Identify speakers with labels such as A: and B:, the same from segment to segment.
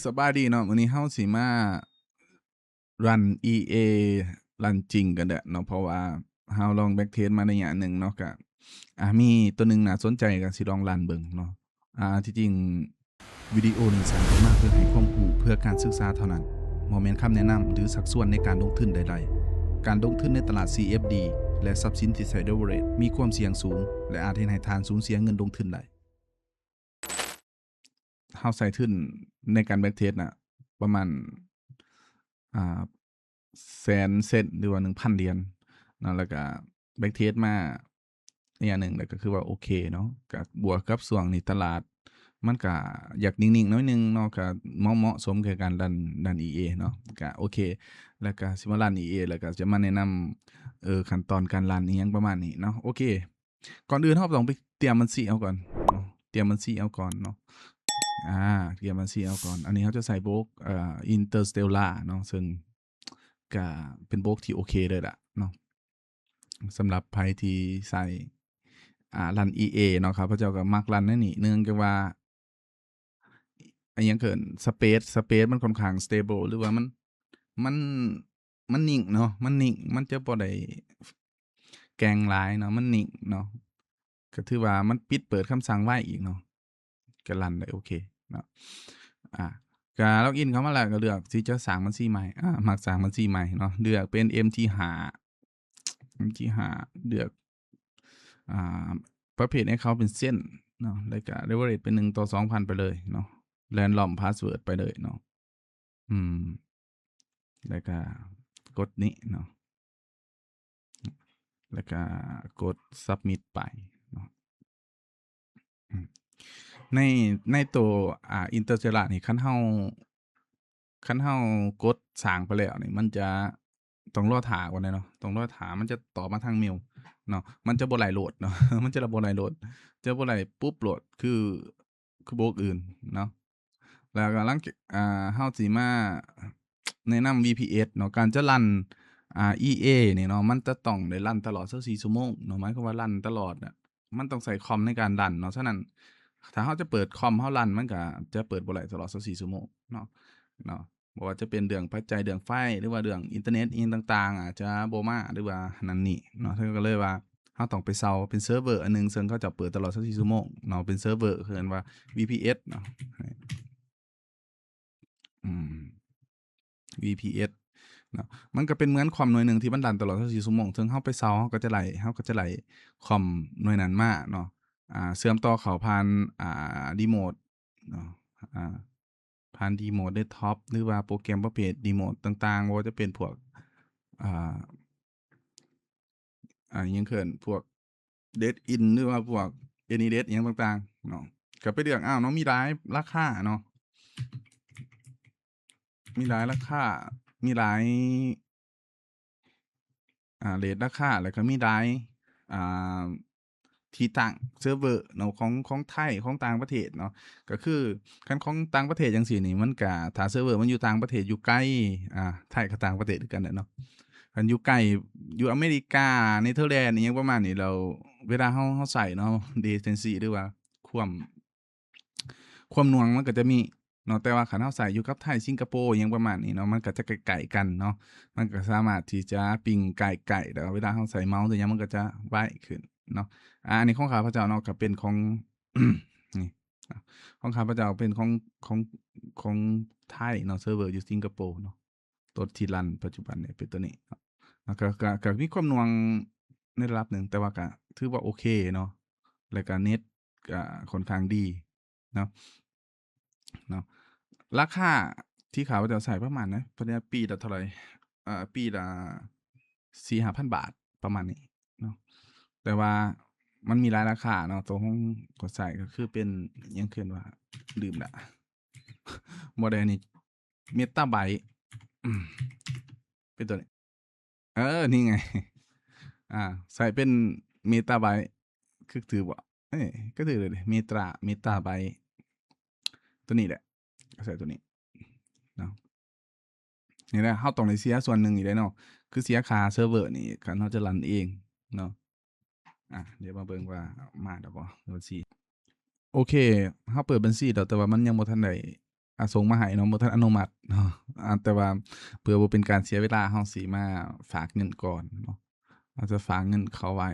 A: สบายดีเนาะวันนี้เฮาสิมารัน EA รันจริงกันเด้อเนาะเพราะว่าเฮาลองแบ็กเทสมาระยะหนึ่งเนาะก็มีตัวหนึ่งน่าสนใจก็สิลองรันเบิ่งเนาะที่จริงวิดีโอนี้สร้างขึ้นมาเพื่อให้ความรู้เพื่อการศึกษาเท่านั้นบ่แม่นคำแนะนำหรือสักส่วนในการลงทุนใดๆการลงทุนในตลาด CFD และทรัพย์สินที่ใช้ leverage มีความเสี่ยงสูงและอาจเฮ็ดให้ท่านสูญเสียเงินลงทุนได้เฮาใช้ทุนในการแบ็กเทสน่ะประมาณ อ่าแสนเซนหรือว่า 1,000 เหรียญเนาะแล้วก็แบ็กเทสมาอีกอย่างหนึ่งแล้วก็คือว่าโอเคเนาะก็บวกกับช่วงนี้ตลาดมันก็อยากนิ่งๆน้อยหนึ่งเนาะก็เหมาะสมกับการดัน EA เนาะก็โอเคแล้วก็สิมารัน EA แล้วก็จะมาแนะนำขั้นตอนการรันอิหยังประมาณนี้เนาะโอเคก่อนอื่นเราต้องไปเตรียมบัญชีเอาก่อนเนาะเตรียมบัญชีเอาก่อนเนาะเตรียมบัญชีเอาก่อนอันนี้เขาจะใส่โบรกInterstellar เนาะซึ่งก็เป็นโบรกที่โอเคเลยล่ะเนาะสำหรับไผที่ใส่รัน EA เนาะครับเขาเจ้าก็มักรันในนี้เนื่องจากว่าอิหยังเกินสเปซมันค่อนข้าง stable หรือว่ามันมันนิ่งเนาะมันนิ่งมันจะบ่ได้แกว่งหลายเนาะมันนิ่งเนาะก็ถือว่ามันปิดเปิดคำสั่งไว้อีกเนาะก็รันได้โอเคเนาะอ่าก็ล็อกอินเข้ามาแล้วก็เลือกที่จะสร้างบัญชีใหม่มักสร้างบัญชีใหม่เนาะเลือกเป็น MT5 MT5 เลือกอ่าประเภทให้เขาเป็นเส้นเนาะแล้วก็ leverage เป็น1 ต่อ 2,000 ไปเลยเนาะ random password ไปเลยเนาะอืมแล้วก็กดนี้เนาะแล้วก็กด submit ไปเนาะในในตัวInterstellar นี่คันเฮากดสร้างไปแล้วนี่มันจะต้องรอท่าก่อนเนาะต้องรอท่ามันจะตอบมาทางเมลเนาะมันจะบ่ไหลโหลดเนาะมันจะบ่ไหลโหลดจะบ่ไหลปุ๊บโหลดคือโบรกอื่นเนาะแล้วก็หลังเฮาสิมาแนะนำ VPS เนาะการจะรันEA นี่เนาะมันจะต้องได้รันตลอด24ชั่วโมงเนาะหมายความว่ารันตลอดอะมันต้องใช้คอมในการรันเนาะฉะนั้นถ้าเฮาจะเปิดคอมเฮารันมันก็จะเปิดบ่ได้ตลอด24ชั่วโมงเนาะบ่ว่าจะเป็นเรื่องปัจจัยเรื่องไฟหรือว่าเรื่องอินเทอร์เน็ตอิหยังต่างๆอาจจะบ่มาหรือว่านั่นนี่เนาะเพิ่นก็เลยว่าเฮาต้องไปเซาเป็นเซิร์ฟเวอร์อันหนึ่งซึ่งเขาจะเปิดตลอด24ชั่วโมงเนาะเป็นเซิร์ฟเวอร์เขาเอิ้นว่า VPS เนาะอืม VPS เนาะมันก็เป็นเหมือนคอมหน่วยหนึ่งที่มันรันตลอด24ชั่วโมงถึงเฮาไปเซาเฮาก็จะไหลคอมหน่วยนั้นมาเนาะเชื่อมต่อเข้าผ่านรีโมตเนาะอ่าผ่านรีโมตเดสก์ท็อปหรือว่าโปรแกรมประเภทรีโมตต่างๆบ่ว่าจะเป็นพวกอ่าอิหยังเคิ้นพวก Deadin หรือว่าพวก AnyDesk อิหยังต่างๆเนาะก็ไปเลือกเอาเนาะมีหลายราคาเนาะมีหลายราคามีหลายเรตราคาแล้วก็มีหลายอ่าที่ตั้งเซิร์ฟเวอร์เนาะของไทยของต่างประเทศเนาะก็คือคันของต่างประเทศจังซี่นี่มันก็ถ้าเซิร์ฟเวอร์มันอยู่ต่างประเทศอยู่ไกลไทยก็ต่างประเทศคือกันแหละเนาะคันอยู่ใกล้อยู่อเมริกาเนเทอร์แลนด์อิหยังประมาณนี้แล้วเวลาเฮาใช้เนาะ latency หรือว่าความความหน่วงมันก็จะมีเนาะแต่ว่าคันเฮาใช้อยู่กับไทยสิงคโปร์อิหยังประมาณนี้เนาะมันก็จะไกลๆกันเนาะมันก็สามารถที่จะปิงใกล้ๆแต่ว่าเวลาเฮาใช้เมาส์หรือหยังมันก็จะไวขึ้นเนาะอันนี้ของข้าพเจ้าเนาะก็เป็นของนี่ของข้าพเจ้าเป็นของไทยเนาะเซิร์ฟเวอร์อยู่สิงคโปร์เนาะตัวที่รันปัจจุบันเนี่ยเป็นตัวนี้เนาะแล้วก็มีความหน่วงในระดับหนึ่งแต่ว่าก็ถือว่าโอเคเนาะแล้วก็เน็ตก็ค่อนข้างดีเนาะ เนาะราคาที่เขาจะใส่ประมาณนะเพราะเนี่ยปีละเท่าไหร่ปีละ4-5,000 บาทประมาณนี้เนาะแต่ว่ามันมีหลายราคาเนาะตัวของกดใส่ก็คือเป็นอิหยังเคิ้นว่าลืมแล้วบ่ได้อันนี้ Metabyte อืมเป็นตัวนี้นี่ไงใส่เป็น Metabyte คือถือบ่เอ๊ยก็ถือเลยดิ Metabyte ตัวนี้แหละก็ใส่ตัวนี้เนาะ นี่แหละเราต้องได้เสียส่วนหนึ่งอยู่แล้วเนาะคือเสียค่าเซิร์ฟเวอร์นี่คันเราจะรันเองเนาะเดี๋ยวมาเบิ่งว่ามาแล้วบ่บัญชีโอเคเราเปิดบัญชีแล้วแต่ว่ามันยังบ่ทันได้ ส่งมาให้เนาะบ่ทันอนุมัติเนาะแต่ว่าเพื่อบ่เป็นการเสียเวลาเราสิมาฝากเงินก่อนเนาะเราจะฝากเงินเขาไว้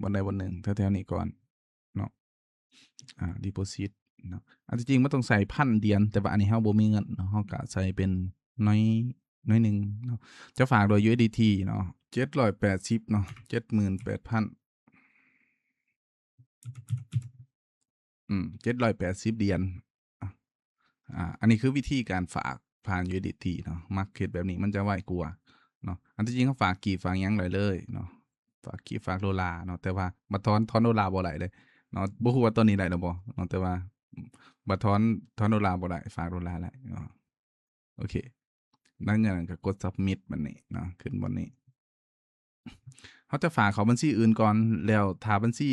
A: บ่ใดบ่หนึ่งแถวๆนี้ก่อนเนาะdeposit เนาะที่จริงมันต้องใส่1,000 เหรียญแต่ว่าอันนี้เราบ่มีเงินเนาะเราก็ใส่เป็นน้อยน้อยหนึ่งเนาะจะฝากโดย USDT เนาะ780เนาะ78,000780 เหรียญอันนี้คือวิธีการฝากผ่าน USDT เนาะมักเฮ็ดแบบนี้มันจะไวกว่าเนาะอันที่จริงเขาฝากกี่ฝากหยังได้เลยเนาะฝากกี่ฝากดอลลาร์เนาะแต่ว่าบัดถอนดอลลาร์บ่ได้เลยเนาะบ่ฮู้ว่าตอนนี้ได้แล้วบ่เนาะแต่ว่าบัดถอนดอลลาร์บ่ได้ฝากดอลลาร์ได้เนาะโอเคหลังจากนั้นก็กด submit บัดนี้เนาะขึ้นบนนี้เขาจะฝากเขาบัญชีอื่นก่อนแล้วถ้าบัญชี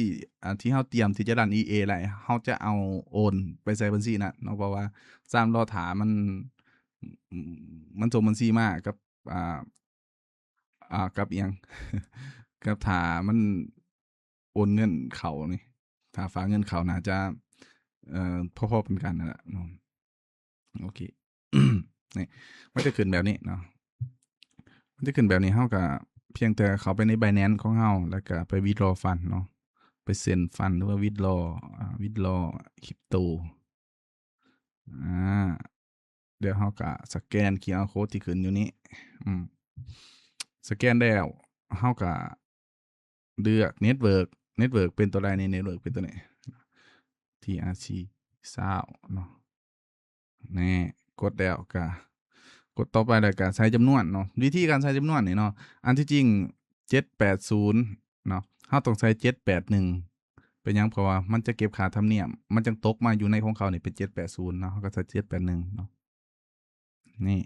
A: ที่เราเตรียมที่จะรัน EA แล้วเราจะเอาโอนไปใส่บัญชีนั้นเนาะเพราะว่า3รอท่าอืมมันส่งบัญชีมากับอ่ากับอิหยังกับท่ามันโอนเงินเข้านี่ถ้าฝากเงินเข้าน่าจะพอๆเป็นกันนั่นแหละเนาะโอเคนี่มันจะขึ้นแบบนี้เนาะมันจะขึ้นแบบนี้เราก็เพียงแต่เข้าไปใน Binance ของเราแล้วก็ไป withdraw fund เนาะไปเซ็นฟันหรือว่า withdraw crypto อาเดี๋ยวเราก็สแกน QR code ที่ขึ้นอยู่นี้อืมสแกนแล้วเราก็เลือกเน็ตเวิร์กเป็นตัวใดนี่เน็ตเวิร์กเป็นตัวนี้ TRC 20เนาะแน่กดแล้วก็กดต่อไปแล้วก็ใส่จำนวนเนาะวิธีการใส่จำนวนนี่เนาะอันที่จริง780เนาะเราต้องใส่781เป็นหยังเพราะว่ามันจะเก็บค่าธรรมเนียมมันจังตกมาอยู่ในของเขานี่เป็น780เนาะเราก็ใส่781เนาะนี่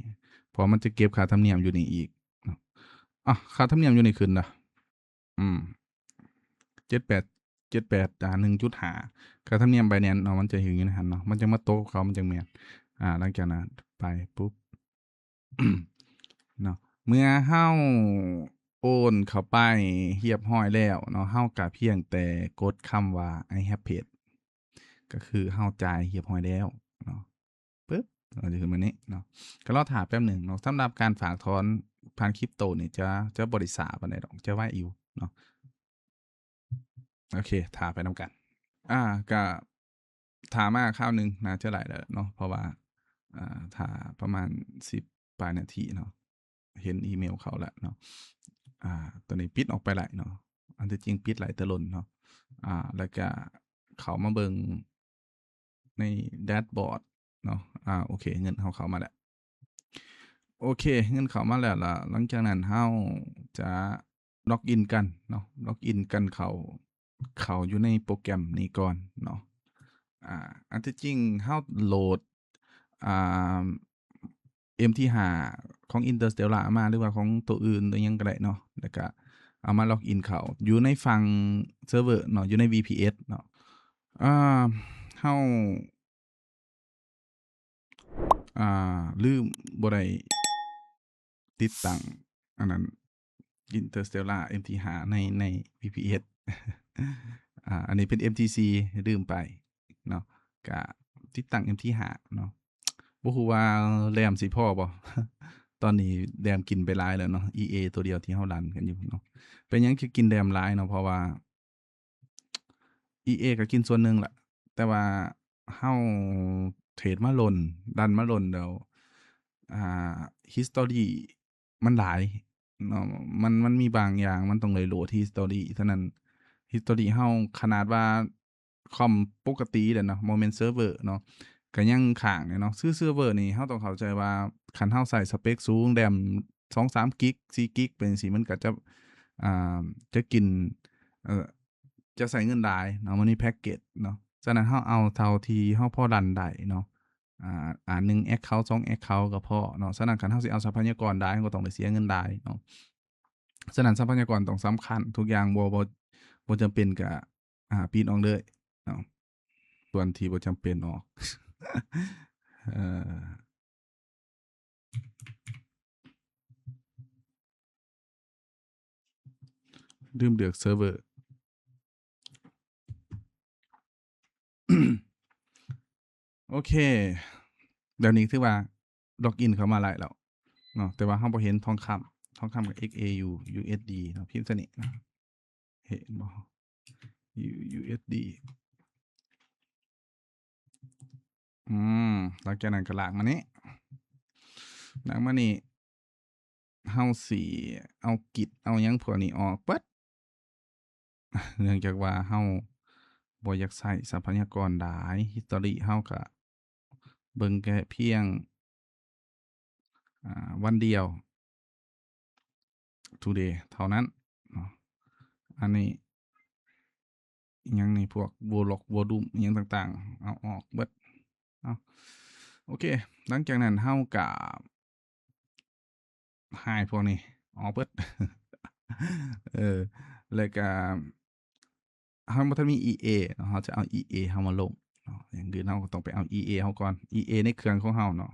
A: เพราะมันจะเก็บค่าธรรมเนียมอยู่นี่อีกเนาะค่าธรรมเนียมอยู่นี่ขึ้นนะอืม78 781.5ค่าธรรมเนียม Binance เนาะมันจะอยู่ในหั้นเนาะมันจังมาตกกับเขามันจังแม่นหลังจากนั้นไปปุ๊บ เนาะเมื่อเฮาโอนเข้าไปเรียบร้อยแล้วเนาะเฮาก็เพียงแต่กดคำว่า I have paid ก็คือเฮาจ่ายเรียบร้อยแล้วเนาะปึ๊บก็จะขึ้นมานี้เนาะก็รอท่าแป๊บหนึ่งเนาะสำหรับการฝากถอนผ่านคริปโตนี่จะบ่ได้ช้าปานใดดอกจะไวอยู่เนาะโอเคท่าไปนำกันก็ท่ามาคราวหนึ่งน่าจะหลายแล้วเนาะเพราะว่าท่าประมาณ10ปลายนาทีเนาะเห็นอีเมลเขาแล้วเนาะตอนนี้ปิดออกไปหลายเนาะอันที่จริงปิดหลายแต่ล้นเนาะแล้วก็เข้ามาเบิ่งในแดชบอร์ดเนาะโอเคเงินเราเข้ามาแล้วโอเคเงินเข้ามาแล้วล่ะหลังจากนั้นเราจะล็อกอินกันเนาะล็อกอินกันเข้าอยู่ในโปรแกรมนี้ก่อนเนาะอันที่จริงเราโหลดอ่า MT5 ของ Interstellar มาหรือว่าของตัวอื่นตัวหยังก็ได้เนาะแล้วก็เอามาล็อกอินเข้าอยู่ในฝั่งเซิร์ฟเวอร์เนาะอยู่ใน VPS เนาะอ่าเราลืมบ่ได้ติดตั้งอันนั้น Interstellar MT5 ใน VPS อันนี้เป็น MTC ลืมไปเนาะก็ติดตั้ง MT5 เนาะบ่ฮู้ว่าแรมสิพอบ่ ตอนนี้แรมกินไปหลายแล้วเนาะ EA ตัวเดียวที่เรารันกันอยู่เนาะเป็นหยังคือกินแรมหลายเนาะเพราะว่า EA ก็กินส่วนหนึ่งแหละแต่ว่าเราเทรดมาลนดันมาลนแล้วอ่า history มันหลายเนาะมันมีบางอย่างมันต้องเลยโหลด history ฉะนั้น history เราขนาดว่าคอมปกติแล้วเนาะบ่แม่นเซิร์ฟเวอร์เนาะก็ยังค้างอยู่เนาะซื้อเซิร์ฟเวอร์นี่เราต้องเข้าใจว่าคันเราใส่สเปกสูงแรม2-3กิก4กิกเป็นจังซี้มันก็จะอ่าจะกินเอ่อ จะใส่เงินหลายเนาะมันมีแพ็กเกจเนาะฉะนั้นเราเอาเท่าที่เราพอรันได้เนาะ1 แอ็กเคานต์2แอ็กเคานต์ก็พอเนาะฉะนั้นคันเราสิเอาทรัพยากรหลายเราก็ต้องได้เสียเงินหลายเนาะฉะนั้นทรัพยากรต้องสำคัญทุกอย่างบ่จำเป็นก็ปิดออกเลยเนาะส่วนที่บ่จำเป็นออกเอ่อลืมเลือกเซิร์ฟเวอร์โอเค เดี๋ยวนี้ถือว่าล็อกอินเข้ามาหลายแล้วเนาะแต่ว่าเราบ่เห็นทองคำกับ XAU USD เนาะพิมพ์ซะนี่เนาะเห็นบ่ USD อืมหลังจากนั้นก็ลากมานี้ลากมานี่เฮาสิเอากิจเอาหยังพวกนี้ออกเบิดเนื่องจากว่าเฮาบ่อยากใช้ทรัพยากรหลาย history เฮาก็เบิ่งแค่เพียงวันเดียว today เท่านั้นเนาะอันนี้อิหยังนี่พวก Warlock Volume อิหยังต่างๆเอาออกเบิดเนาะโอเคหลังจากนั้นเฮาก็hide พวกนี้ออกเบิดเออแล้วก็เฮาบ่ทันมี EA เนาะเฮาจะเอา EA เฮามาลงเนาะอย่างอื่นเฮาก็ต้องไปเอา EA เฮาก่อน EA ในเครื่องของเฮาเนาะ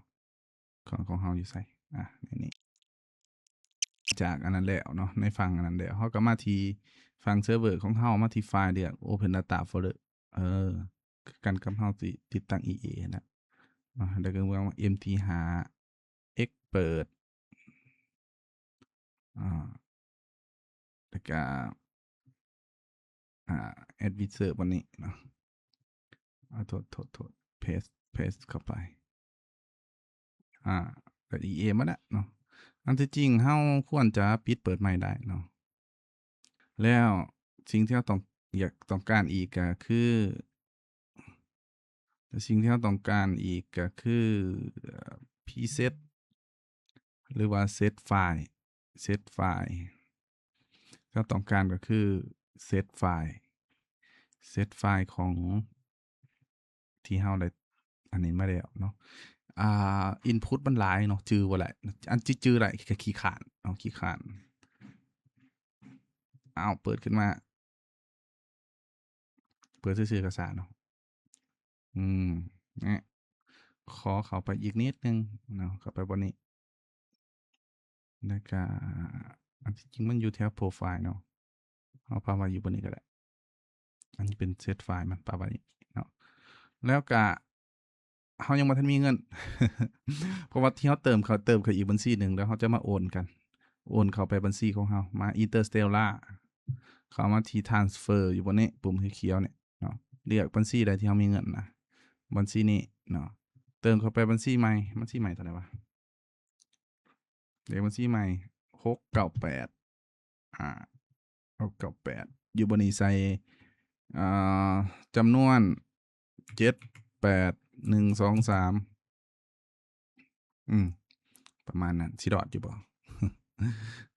A: เครื่องของเฮาอยู่ไสในนี้จากอันนั้นแล้วเนาะในฝั่งอันนั้นแล้วเฮาก็มาที่ฝั่งเซิร์ฟเวอร์ของเฮามาที่ไฟล์เรียก Open Data Folder เออคือกันกับเฮาสิติดตั้ง EA นั่นแหละแล้วก็ว่า MT5 expert อ่าแล้วก็advisor วันนี้เนาะโทษ paste เข้าไปก็ EA มาแล้วเนาะอันที่จริงเฮาควรจะปิดเปิดใหม่ได้เนาะแล้วสิ่งที่เราต้องการอีกก็คือสิ่งที่เราต้องการอีกก็คือ preset หรือว่า set file ที่เราต้องการก็คือ set file set file ของที่เราได้อันนี้มาแล้วเนาะinput มันหลายเนาะจื้อบ่ได้อันที่จื้อได้ก็ขี้คร้านเนาะขี้คร้านอ้าวเปิดขึ้นมาเปิดซื่อๆก็ซ่าเนาะอืมเนี่ยขอเข้าไปอีกนิดหนึ่งเนาะเข้าไปบนนี้แล้วก็อันที่จริงมันอยู่แถวโปรไฟล์เนาะเอาพามาอยู่บนนี้ก็ได้อันนี้เป็นเซตไฟล์มันปาไว้เนาะแล้วก็เขายังบ่ทันมีเงินเพราะว่าที่เขาเติมเขาอีกบัญชีหนึ่งแล้วเขาจะมาโอนกันโอนเข้าไปบัญชีของเขามา Interstellar เขามาที่ transfer อยู่บนนี้ปุ่มเขียวๆเนี่ยเนาะเลือกบัญชีใดที่เขามีเงินนะบัญชีนี้เนาะเติมเข้าไปบัญชีใหม่เท่าไหร่วะเลขบัญชีใหม่698อ่า698อยู่บนนี้ใส่อ่าจำนวน78123อืมประมาณนั้นสิรอดอยู่บ่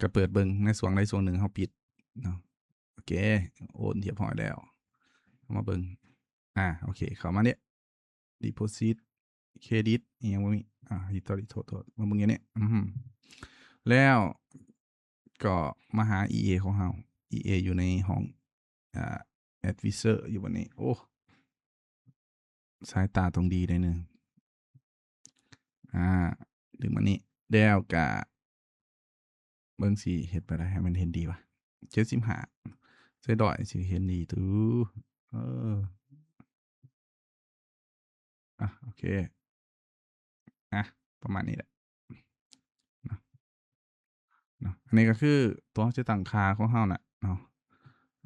A: ก็เปิดเบิ่งในส่วงใดส่วงหนึ่งเฮาปิดเนาะโอเคโอนเรียบร้อยแล้วมาเบิ่งโอเคเข้ามาเนี่ย deposit เครดิตอิหยังบ่มีhistory โทษมาเบิ่งอย่างนี้แล้วก็มาหา EA ของเรา EA อยู่ในห้องอ่า advisor อยู่บัดนี้โอ้สายตาต้องดีหน่อยหนึ่งดึงมานี่แล้วก็เบิ่งสิเฮ็ดไปได้ให้มันเห็นดีวะ75ใส่ดอยสิเห็นดีตูเออโอเคประมาณนี้แหละเนาะเนาะอันนี้ก็คือตัวเราจะตั้งค่าของเราน่ะเนาะ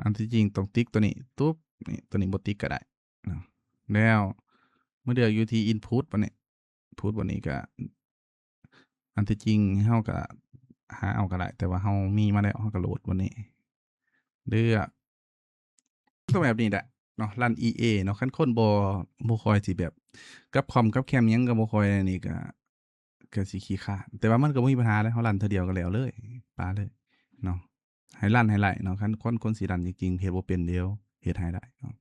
A: อันที่จริงต้องติ๊กตัวนี้ตุ๊บนี่ตัวนี้บ่ติ๊กก็ได้เนาะแล้วเมื่อเลือกอยู่ที่ input บัดนี้ input บัดนี้ก็อันที่จริงเราก็หาเอาก็ได้แต่ว่าเรามีมาแล้วเราก็โหลดบัดนี้เลือกก็แบบนี้แหละเนาะรัน EA เนาะคันคนบ่ค่อยสิแบบกับคอมกับแคมหยังก็บ่ค่อยอันนี้ก็สิขี้คร้านแต่ว่ามันก็บ่มีปัญหาเดะเรารันเทื่อเดียวก็แล้วเลยปาเลยเนาะให้รันให้ไหลเนาะคันคนสิรันจริงๆเฮ็ดบ่เป็นเดี๋ยวเฮ็ดให้ได้เนาะ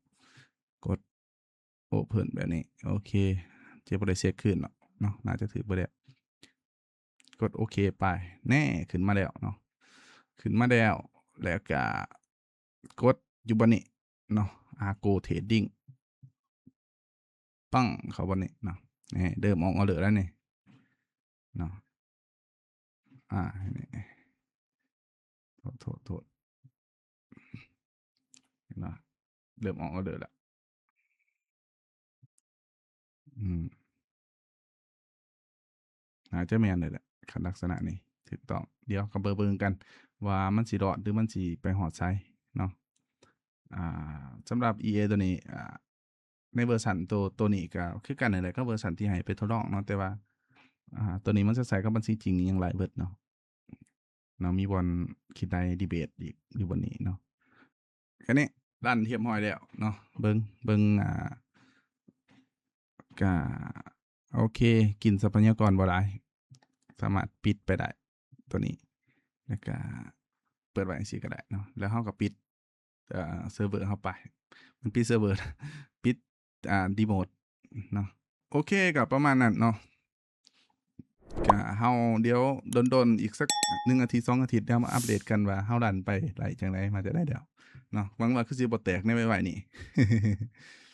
A: กด Open แบบนี้โอเคจะบ่ได้เช็กคืนเนาะน่าจะถือบ่แล้วกดโอเคไปแน่ขึ้นมาแล้วเนาะขึ้นมาแล้วแล้วก็กดอยู่บัดนี้เนาะGo Trading ปังเข้าบัดนี้เนาะนี่เริ่มออกออเดอร์แล้วนี่เนาะนี่โทษเนาะเริ่มออกออเดอร์แล้วอืม น่าจะแม่นเลยแหละคันลักษณะนี้ถูกต้องเดี๋ยวก็เบิ่งกันว่ามันสิรอดหรือมันสิไปฮอดไสเนาะสำหรับ EA ตัวนี้ในเวอร์ชันตัวนี้ก็คือกันนั่นแหละกับเวอร์ชันที่ให้ไปทดลองเนาะแต่ว่าตัวนี้มันจะใส่กับบัญชีจริงอิหยังหลายเบิดเนาะมีบอนคิดได้ดีเบตอีกอยู่บนนี้เนาะแค่นี้ลั่นเรียบร้อยแล้วเนาะเบิ่งก็โอเคกินทรัพยากรบ่หลายสามารถปิดไปได้ตัวนี้แล้วก็เปิดไว้จังซี่ก็ได้เนาะแล้วเราก็ปิดเซิร์ฟเวอร์เราไปมันปิดเซิร์ฟเวอร์ ปิดdemote เนาะโอเคก็ประมาณนั้นเนาะก็เฮาเดี๋ยวดนๆอีกสัก1อาทิตย์2อาทิตย์เดี๋ยวมาอัปเดตกันว่าเฮาดันไปได้จั่งใดมาจั่งใดเดี๋ยวเนาะหวังว่าคือสิบ่แตกในไวๆนี้